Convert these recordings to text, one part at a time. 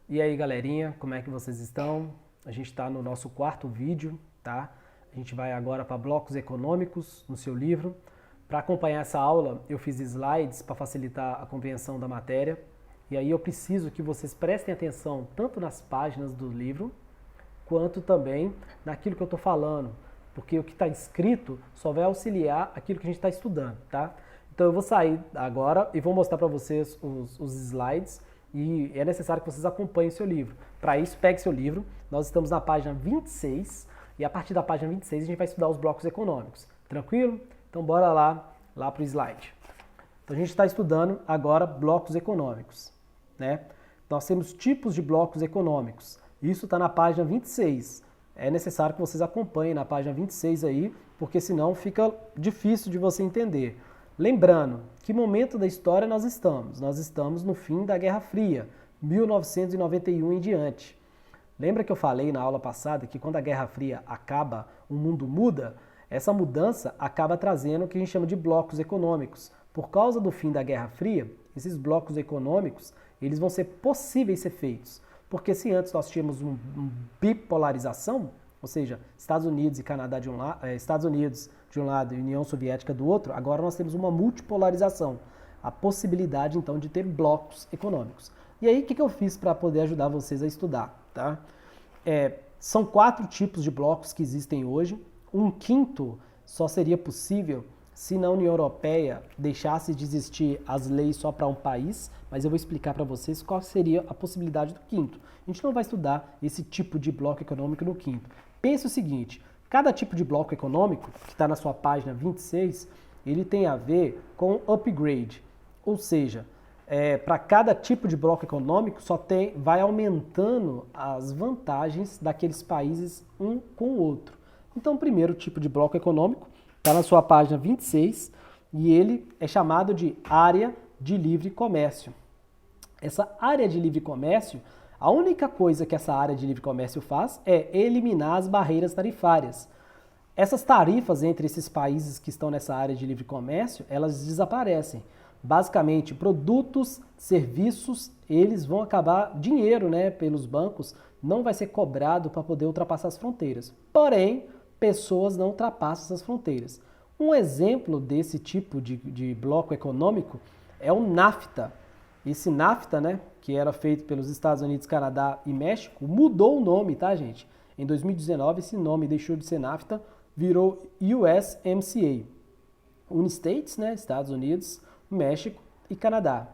E aí, galerinha, como é que vocês estão? A gente está no nosso quarto vídeo, tá? A gente vai agora para blocos econômicos no seu livro. Para acompanhar essa aula, eu fiz slides para facilitar a compreensão da matéria. E aí eu preciso que vocês prestem atenção tanto nas páginas do livro, quanto também naquilo que eu estou falando, porque o que está escrito só vai auxiliar aquilo que a gente está estudando, tá? Então eu vou sair agora e vou mostrar para vocês os slides e é necessário que vocês acompanhem o seu livro. Para isso, pegue seu livro, nós estamos na página 26 e a partir da página 26 a gente vai estudar os blocos econômicos, tranquilo? Então bora lá para o slide. Então a gente está estudando agora blocos econômicos, né? Nós temos tipos de blocos econômicos. Isso está na página 26. É necessário que vocês acompanhem na página 26 aí, porque senão fica difícil de você entender. Lembrando, que momento da história nós estamos? Nós estamos no fim da Guerra Fria, 1991 em diante. Lembra que eu falei na aula passada que quando a Guerra Fria acaba, o mundo muda? Essa mudança acaba trazendo o que a gente chama de blocos econômicos. Por causa do fim da Guerra Fria, esses blocos econômicos, eles vão ser possíveis ser feitos. Porque se antes nós tínhamos uma bipolarização, ou seja, Estados Unidos e Canadá de um lado, Estados Unidos de um lado e União Soviética do outro, agora nós temos uma multipolarização, a possibilidade então de ter blocos econômicos. E aí o que eu fiz para poder ajudar vocês a estudar? Tá? São 4 tipos de blocos que existem hoje, um quinto só seria possível se na União Europeia deixasse de existir as leis só para um país, mas eu vou explicar para vocês qual seria a possibilidade do quinto. A gente não vai estudar esse tipo de bloco econômico no quinto. Pense o seguinte, cada tipo de bloco econômico, que está na sua página 26, ele tem a ver com upgrade, ou seja, para cada tipo de bloco econômico vai aumentando as vantagens daqueles países um com o outro. Então, o primeiro tipo de bloco econômico está na sua página 26 e ele é chamado de área de livre comércio. Essa área de livre comércio, a única coisa que essa área de livre comércio faz é eliminar as barreiras tarifárias. Essas tarifas entre esses países que estão nessa área de livre comércio, elas desaparecem. Basicamente, produtos, serviços, eles vão acabar, dinheiro, né, pelos bancos, não vai ser cobrado para poder ultrapassar as fronteiras. Porém, pessoas não ultrapassam essas fronteiras. Um exemplo desse tipo de bloco econômico é o NAFTA. Esse NAFTA, né, que era feito pelos Estados Unidos, Canadá e México, mudou o nome, tá, gente? Em 2019, esse nome deixou de ser NAFTA, virou USMCA. Unistates, né, Estados Unidos, México e Canadá.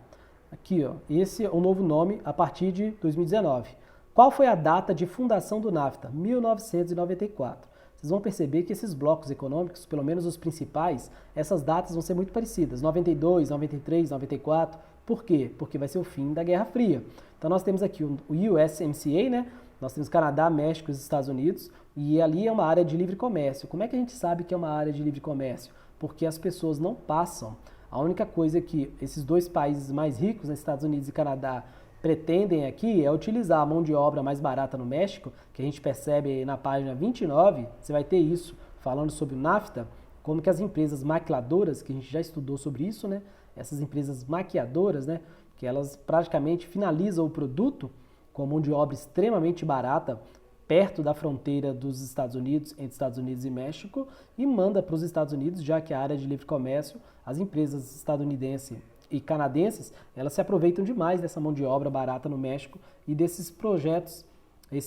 Aqui, ó, esse é o novo nome a partir de 2019. Qual foi a data de fundação do NAFTA? 1994. Vocês vão perceber que esses blocos econômicos, pelo menos os principais, essas datas vão ser muito parecidas. 92, 93, 94. Por quê? Porque vai ser o fim da Guerra Fria. Então nós temos aqui o USMCA, né? Nós temos Canadá, México e os Estados Unidos, e ali é uma área de livre comércio. Como é que a gente sabe que é uma área de livre comércio? Porque as pessoas não passam. A única coisa que esses dois países mais ricos, né, Estados Unidos e Canadá, pretendem aqui é utilizar a mão de obra mais barata no México, que a gente percebe na página 29, você vai ter isso falando sobre o NAFTA, como que as empresas maquiladoras, que a gente já estudou sobre isso, né? Essas empresas maquiadoras, né? Que elas praticamente finalizam o produto com a mão de obra extremamente barata, perto da fronteira dos Estados Unidos, entre Estados Unidos e México, e manda para os Estados Unidos, já que a área de livre comércio, as empresas estadunidenses e canadenses, elas se aproveitam demais dessa mão de obra barata no México e desses projetos,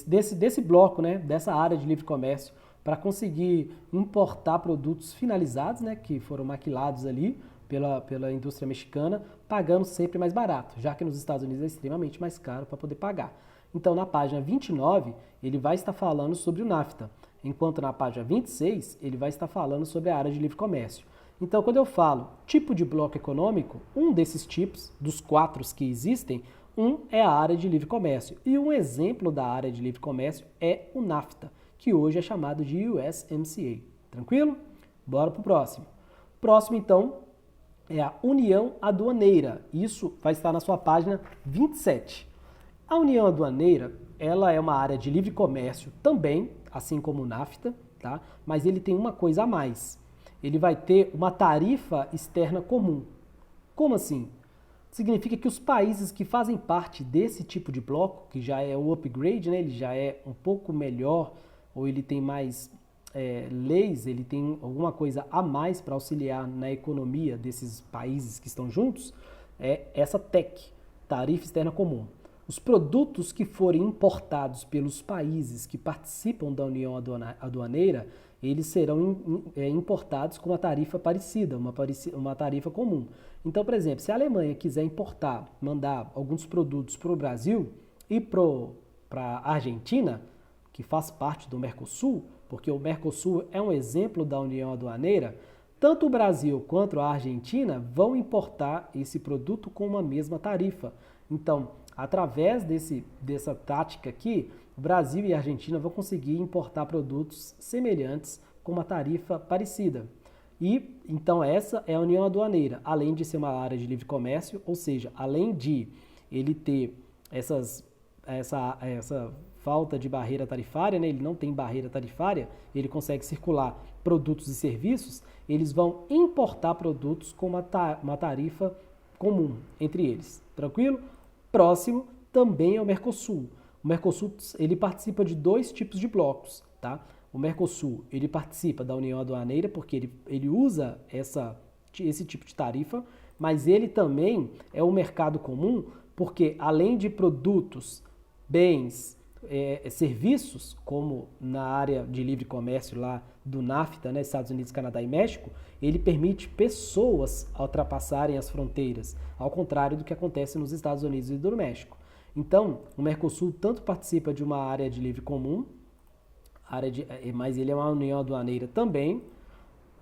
desse bloco, né, dessa área de livre comércio, para conseguir importar produtos finalizados, né, que foram maquilados ali pela indústria mexicana, pagando sempre mais barato, já que nos Estados Unidos é extremamente mais caro para poder pagar. Então, na página 29, ele vai estar falando sobre o NAFTA, enquanto na página 26, ele vai estar falando sobre a área de livre comércio. Então, quando eu falo tipo de bloco econômico, um desses tipos, dos 4 que existem, um é a área de livre comércio. E um exemplo da área de livre comércio é o NAFTA, que hoje é chamado de USMCA. Tranquilo? Bora para o próximo. Próximo, então, é a União Aduaneira. Isso vai estar na sua página 27. A União Aduaneira, ela é uma área de livre comércio também, assim como o NAFTA, tá? Mas ele tem uma coisa a mais. Ele vai ter uma tarifa externa comum. Como assim? significa que os países que fazem parte desse tipo de bloco, que já é o upgrade, né, ele já é um pouco melhor, ou ele tem mais leis, ele tem alguma coisa a mais para auxiliar na economia desses países que estão juntos, é essa TEC, Tarifa Externa Comum. Os produtos que forem importados pelos países que participam da União Aduaneira, eles serão importados com uma tarifa parecida, uma tarifa comum. Então, por exemplo, se a Alemanha quiser importar, mandar alguns produtos para o Brasil e para a Argentina, que faz parte do Mercosul, porque o Mercosul é um exemplo da União Aduaneira, tanto o Brasil quanto a Argentina vão importar esse produto com uma mesma tarifa. Então, através dessa tática aqui, o Brasil e a Argentina vão conseguir importar produtos semelhantes com uma tarifa parecida. E então essa é a União Aduaneira, além de ser uma área de livre comércio, ou seja, além de ele ter essa falta de barreira tarifária, né? Ele não tem barreira tarifária, ele consegue circular produtos e serviços, eles vão importar produtos com uma tarifa comum entre eles. Tranquilo? Próximo também é o Mercosul. O Mercosul ele participa de dois tipos de blocos, tá? O Mercosul ele participa da União Aduaneira porque ele usa esse tipo de tarifa, mas ele também é um mercado comum porque além de produtos, bens, serviços, como na área de livre comércio lá do NAFTA, né, Estados Unidos, Canadá e México, ele permite pessoas ultrapassarem as fronteiras, ao contrário do que acontece nos Estados Unidos e do México. Então, o Mercosul tanto participa de uma área de livre comum, mas ele é uma união aduaneira também,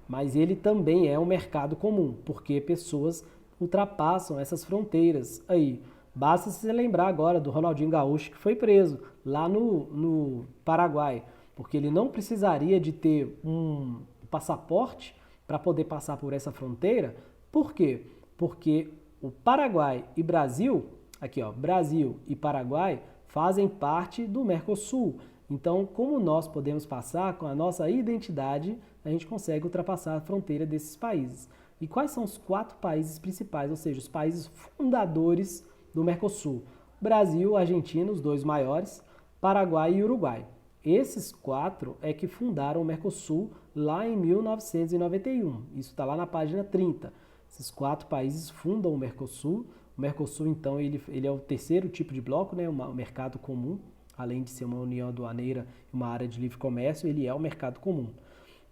mas ele também é um mercado comum, porque pessoas ultrapassam essas fronteiras aí. Basta se lembrar agora do Ronaldinho Gaúcho, que foi preso lá no Paraguai, porque ele não precisaria de ter um passaporte para poder passar por essa fronteira. Por quê? Porque o Paraguai e Brasil, aqui ó, Brasil e Paraguai fazem parte do Mercosul. Então, como nós podemos passar com a nossa identidade, a gente consegue ultrapassar a fronteira desses países. E quais são os 4 países principais, ou seja, os países fundadores do Mercosul? Brasil, Argentina, os 2 maiores, Paraguai e Uruguai. Esses 4 é que fundaram o Mercosul lá em 1991. Isso está lá na página 30. Esses 4 países fundam o Mercosul. O Mercosul, então, ele é o terceiro tipo de bloco, né? Um mercado comum. Além de ser uma união aduaneira e uma área de livre comércio, ele é o mercado comum.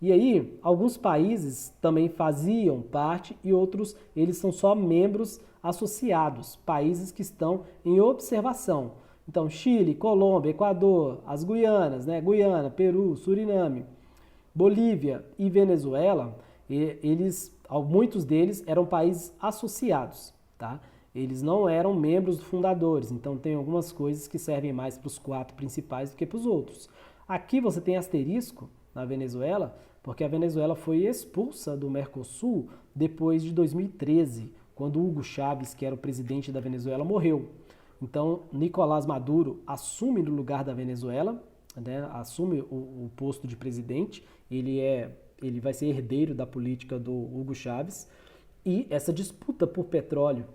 E aí, alguns países também faziam parte e outros, eles são só membros associados, países que estão em observação. Então, Chile, Colômbia, Equador, as Guianas, né? Guiana, Peru, Suriname, Bolívia e Venezuela, muitos deles eram países associados, tá? Eles não eram membros fundadores, então tem algumas coisas que servem mais para os 4 principais do que para os outros. Aqui você tem asterisco na Venezuela, porque a Venezuela foi expulsa do Mercosul depois de 2013, quando Hugo Chávez, que era o presidente da Venezuela, morreu. Então, Nicolás Maduro assume no lugar da Venezuela, né, assume o posto de presidente, ele vai ser herdeiro da política do Hugo Chávez, e essa disputa por petróleo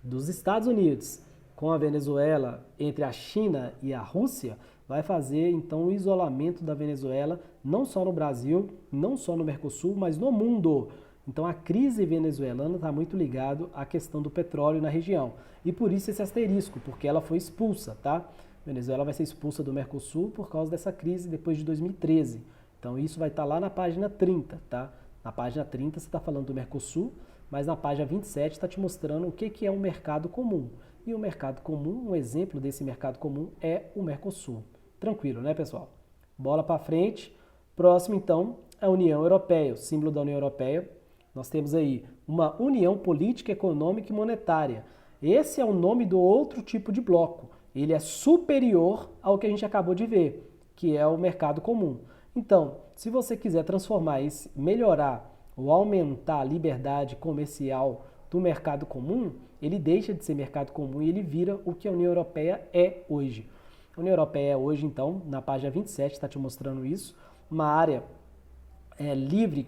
dos Estados Unidos com a Venezuela, entre a China e a Rússia, vai fazer então o isolamento da Venezuela, não só no Brasil, não só no Mercosul, mas no mundo. Então a crise venezuelana está muito ligada à questão do petróleo na região. E por isso esse asterisco, porque ela foi expulsa, tá? A Venezuela vai ser expulsa do Mercosul por causa dessa crise depois de 2013. Então isso vai estar lá na página 30, tá? Na página 30 você está falando do Mercosul, mas na página 27 está te mostrando o que é um mercado comum. E o mercado comum, um exemplo desse mercado comum é o Mercosul. Tranquilo, né, pessoal? Bola para frente. Próximo, então, é a União Europeia, o símbolo da União Europeia. Nós temos aí uma União Política, Econômica e Monetária. Esse é o nome do outro tipo de bloco. Ele é superior ao que a gente acabou de ver, que é o mercado comum. Então, se você quiser transformar isso, melhorar ou aumentar a liberdade comercial do mercado comum, ele deixa de ser mercado comum e ele vira o que a União Europeia é hoje. A União Europeia é hoje, então, na página 27, está te mostrando isso, uma área livre,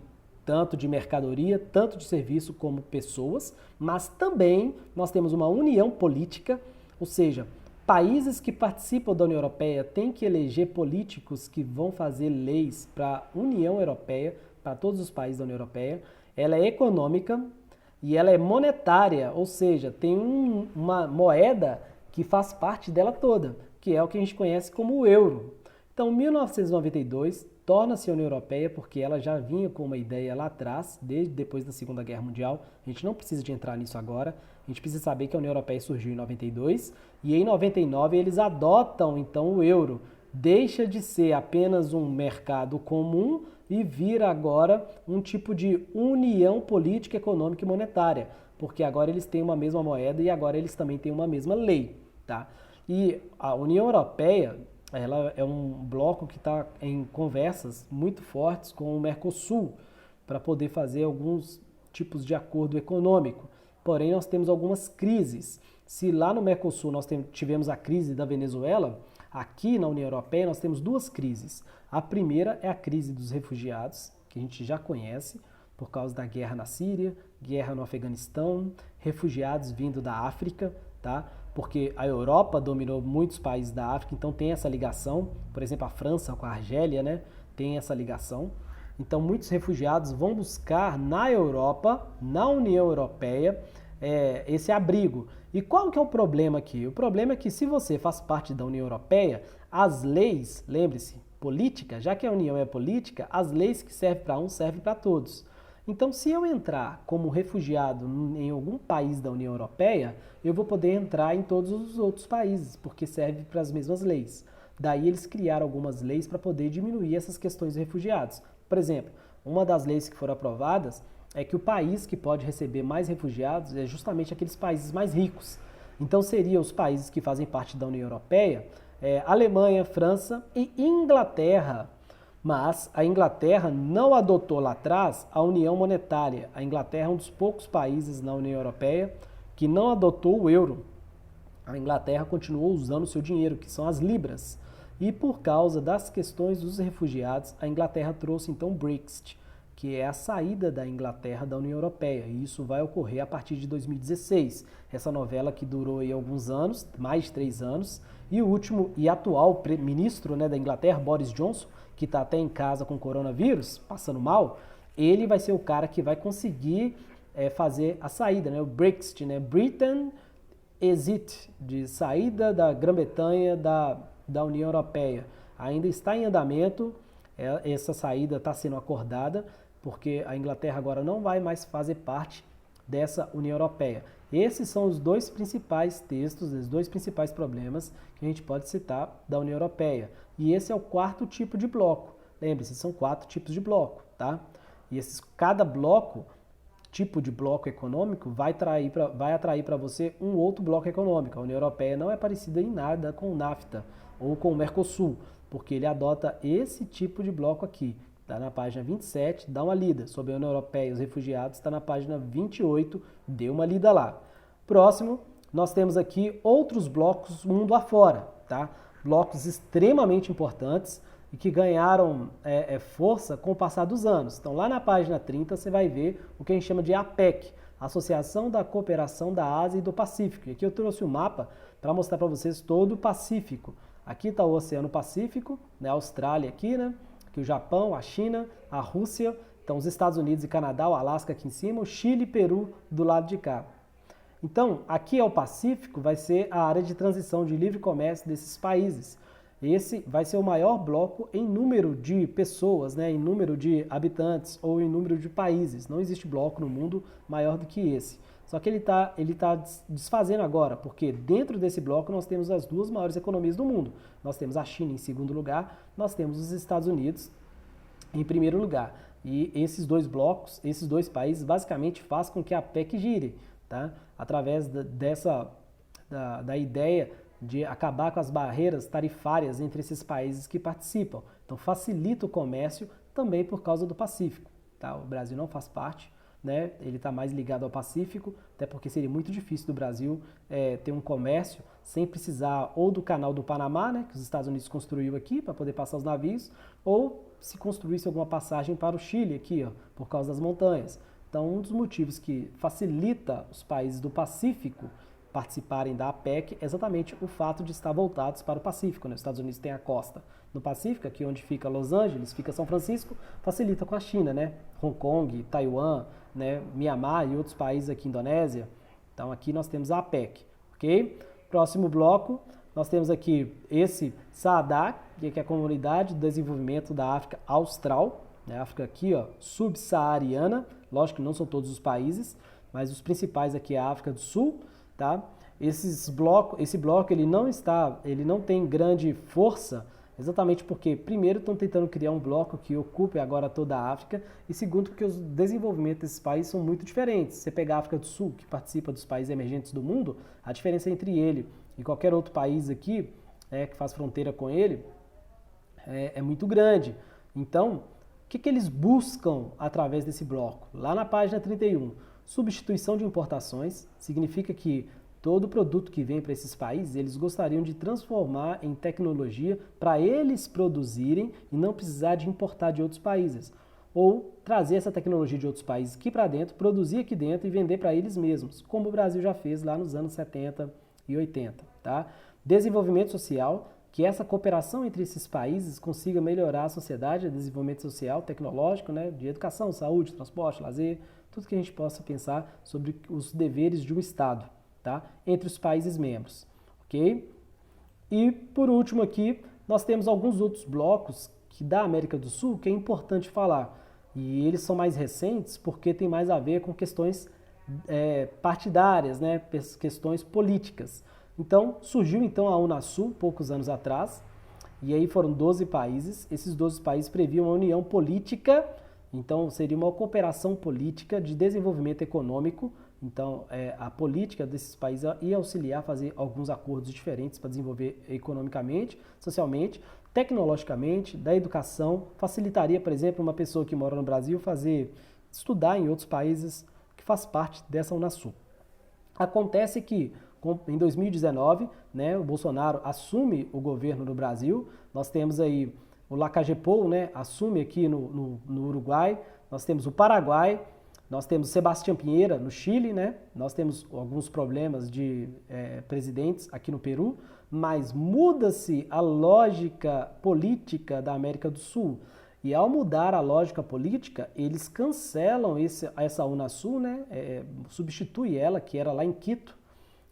tanto de mercadoria, tanto de serviço como pessoas, mas também nós temos uma união política, ou seja, países que participam da União Europeia têm que eleger políticos que vão fazer leis para a União Europeia, para todos os países da União Europeia. Ela é econômica e ela é monetária, ou seja, tem uma moeda que faz parte dela toda, que é o que a gente conhece como o euro. Então, 1992 torna-se a União Europeia porque ela já vinha com uma ideia lá atrás, desde depois da Segunda Guerra Mundial. A gente não precisa de entrar nisso agora. A gente precisa saber que a União Europeia surgiu em 92 e em 99 eles adotam então o euro. Deixa de ser apenas um mercado comum e vira agora um tipo de união política, econômica e monetária, porque agora eles têm uma mesma moeda e agora eles também têm uma mesma lei, tá? E a União Europeia, ela é um bloco que está em conversas muito fortes com o Mercosul para poder fazer alguns tipos de acordo econômico. Porém, nós temos algumas crises. Se lá no Mercosul nós tivemos a crise da Venezuela, aqui na União Europeia nós temos duas crises. A primeira é a crise dos refugiados, que a gente já conhece, por causa da guerra na Síria, guerra no Afeganistão, refugiados vindo da África, tá? Porque a Europa dominou muitos países da África, então tem essa ligação. Por exemplo, a França com a Argélia, né, tem essa ligação. Então, muitos refugiados vão buscar na Europa, na União Europeia, esse abrigo. E qual que é o problema aqui? O problema é que se você faz parte da União Europeia, as leis, lembre-se, política, já que a União é política, as leis que servem para um servem para todos. Então, se eu entrar como refugiado em algum país da União Europeia, eu vou poder entrar em todos os outros países, porque serve para as mesmas leis. Daí eles criaram algumas leis para poder diminuir essas questões de refugiados. Por exemplo, uma das leis que foram aprovadas é que o país que pode receber mais refugiados é justamente aqueles países mais ricos. Então, seriam os países que fazem parte da União Europeia, Alemanha, França e Inglaterra. Mas a Inglaterra não adotou lá atrás a União Monetária. A Inglaterra é um dos poucos países na União Europeia que não adotou o euro. A Inglaterra continuou usando o seu dinheiro, que são as libras. E por causa das questões dos refugiados, a Inglaterra trouxe então o Brexit, que é a saída da Inglaterra da União Europeia. E isso vai ocorrer a partir de 2016. Essa novela que durou aí alguns anos, mais de 3 anos. E o último e atual ministro, né, da Inglaterra, Boris Johnson, que está até em casa com coronavírus, passando mal, ele vai ser o cara que vai conseguir fazer a saída, né, o Brexit, né, Britain Exit, de saída da Grã-Bretanha da União Europeia. Ainda está em andamento, essa saída está sendo acordada, porque a Inglaterra agora não vai mais fazer parte dessa União Europeia. Esses são os dois principais textos, os dois principais problemas que a gente pode citar da União Europeia. E esse é o quarto tipo de bloco. Lembre-se, são 4 tipos de bloco, tá? E cada bloco, tipo de bloco econômico, vai atrair para você um outro bloco econômico. A União Europeia não é parecida em nada com o NAFTA ou com o Mercosul, porque ele adota esse tipo de bloco aqui. Está na página 27, dá uma lida. Sobre a União Europeia e os refugiados, está na página 28, dê uma lida lá. Próximo, nós temos aqui outros blocos mundo afora, tá? Blocos extremamente importantes e que ganharam força com o passar dos anos. Então, lá na página 30, você vai ver o que a gente chama de APEC, Associação da Cooperação da Ásia e do Pacífico. E aqui eu trouxe um mapa para mostrar para vocês todo o Pacífico. Aqui está o Oceano Pacífico, né? A Austrália aqui, né? Aqui o Japão, a China, a Rússia, então os Estados Unidos e Canadá, o Alasca aqui em cima, o Chile e Peru do lado de cá. Então, aqui é o Pacífico, vai ser a área de transição de livre comércio desses países. Esse vai ser o maior bloco em número de pessoas, né, em número de habitantes ou em número de países. Não existe bloco no mundo maior do que esse. Só que ele tá desfazendo agora, porque dentro desse bloco nós temos as 2 maiores economias do mundo. Nós temos a China em segundo lugar, nós temos os Estados Unidos em primeiro lugar. E esses 2 blocos, esses 2 países, basicamente faz com que a PEC gire, tá? Através da ideia de acabar com as barreiras tarifárias entre esses países que participam. Então facilita o comércio também por causa do Pacífico, tá? O Brasil não faz parte, né? Ele está mais ligado ao Pacífico, até porque seria muito difícil do Brasil ter um comércio sem precisar ou do canal do Panamá, né, que os Estados Unidos construiu aqui para poder passar os navios, ou se construísse alguma passagem para o Chile aqui, ó, por causa das montanhas. Então, um dos motivos que facilita os países do Pacífico participarem da APEC é exatamente o fato de estar voltados para o Pacífico, né? Os Estados Unidos têm a costa no Pacífico, aqui onde fica Los Angeles, fica São Francisco, facilita com a China, né? Hong Kong, Taiwan, né? Mianmar e outros países aqui, Indonésia. Então aqui nós temos a APEC, ok? Próximo bloco, nós temos aqui esse SADC, que é a Comunidade de Desenvolvimento da África Austral, né? África aqui, ó, subsaariana, lógico que não são todos os países, mas os principais aqui é a África do Sul, tá? Esse bloco ele não tem grande força, exatamente porque, primeiro, estão tentando criar um bloco que ocupe agora toda a África, e segundo, porque os desenvolvimentos desses países são muito diferentes. Se você pegar a África do Sul, que participa dos países emergentes do mundo, a diferença entre ele e qualquer outro país aqui, que faz fronteira com ele, é muito grande. Então, o que eles buscam através desse bloco? Lá na página 31, substituição de importações, significa que todo produto que vem para esses países, eles gostariam de transformar em tecnologia para eles produzirem e não precisar de importar de outros países. Ou trazer essa tecnologia de outros países aqui para dentro, produzir aqui dentro e vender para eles mesmos, como o Brasil já fez lá nos anos 70 e 80. Tá? Desenvolvimento social, que essa cooperação entre esses países consiga melhorar a sociedade, desenvolvimento social, tecnológico, né, de educação, saúde, transporte, lazer, tudo que a gente possa pensar sobre os deveres de um Estado. Tá? Entre os países membros, ok? E por último aqui, nós temos alguns outros blocos da América do Sul que é importante falar, e eles são mais recentes porque tem mais a ver com questões partidárias, né? Questões políticas. Então, surgiu então a Unasul, poucos anos atrás, e aí foram 12 países, esses 12 países previam uma união política, então seria uma cooperação política de desenvolvimento econômico. Então, a política desses países ia auxiliar a fazer alguns acordos diferentes para desenvolver economicamente, socialmente, tecnologicamente, da educação. Facilitaria, por exemplo, uma pessoa que mora no Brasil estudar em outros países que faz parte dessa Unasul. Acontece que, em 2019, né, o Bolsonaro assume o governo no Brasil. Nós temos aí o Lacagepou, né, assume aqui no Uruguai. Nós temos o Paraguai. Nós temos Sebastião Pinheira no Chile, né? Nós temos alguns problemas de presidentes aqui no Peru, mas muda-se a lógica política da América do Sul. E ao mudar a lógica política, eles cancelam essa Unasul, né? Substitui ela, que era lá em Quito,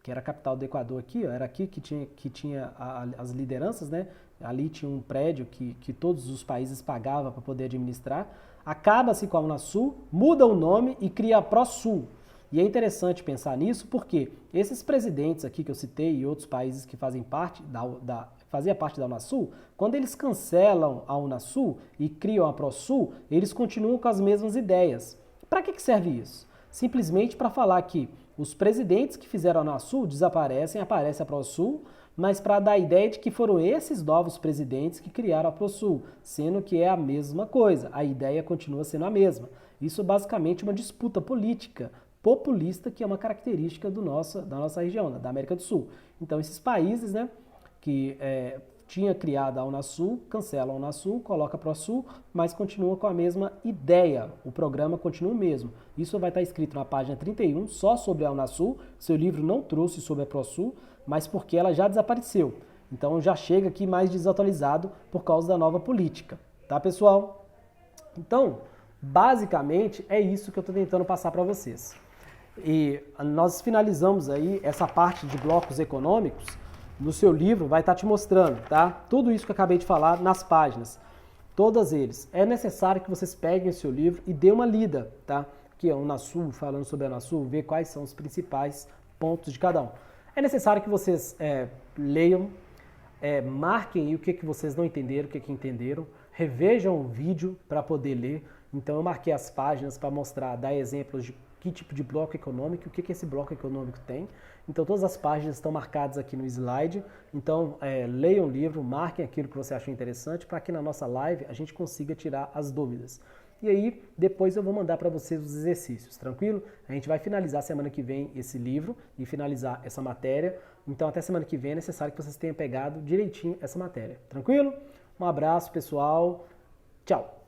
que era a capital do Equador aqui, ó, era aqui que tinha as lideranças, né? Ali tinha um prédio que todos os países pagavam para poder administrar. Acaba-se com a Unasul, muda o nome e cria a ProSul. E é interessante pensar nisso porque esses presidentes aqui que eu citei e outros países que fazem parte fazia parte da Unasul, quando eles cancelam a Unasul e criam a ProSul, eles continuam com as mesmas ideias. Para que serve isso? Simplesmente para falar que os presidentes que fizeram a Unasul desaparecem, aparece a ProSul, mas para dar a ideia de que foram esses novos presidentes que criaram a ProSul, sendo que é a mesma coisa, a ideia continua sendo a mesma. Isso é basicamente uma disputa política, populista, que é uma característica da nossa região, da América do Sul. Então esses países, né, que tinha criado a Unasul, cancela a Unasul, coloca a ProSul, mas continua com a mesma ideia, o programa continua o mesmo. Isso vai estar escrito na página 31, só sobre a Unasul, seu livro não trouxe sobre a ProSul, mas porque ela já desapareceu. Então já chega aqui mais desatualizado por causa da nova política. Tá, pessoal? Então, basicamente, é isso que eu estou tentando passar para vocês. E nós finalizamos aí essa parte de blocos econômicos. No seu livro vai estar te mostrando, tá? Tudo isso que eu acabei de falar nas páginas. Todos eles. É necessário que vocês peguem o seu livro e dê uma lida, tá? Aqui é o Unasul, falando sobre a Unasul, ver quais são os principais pontos de cada um. É necessário que vocês leiam, marquem o que vocês não entenderam, o que entenderam, revejam o vídeo para poder ler. Então eu marquei as páginas para mostrar, dar exemplos de que tipo de bloco econômico, o que esse bloco econômico tem. Então todas as páginas estão marcadas aqui no slide. Então leiam o livro, marquem aquilo que você achou interessante para que na nossa live a gente consiga tirar as dúvidas. E aí, depois eu vou mandar para vocês os exercícios, tranquilo? A gente vai finalizar semana que vem esse livro e finalizar essa matéria. Então, até semana que vem é necessário que vocês tenham pegado direitinho essa matéria, tranquilo? Um abraço, pessoal. Tchau!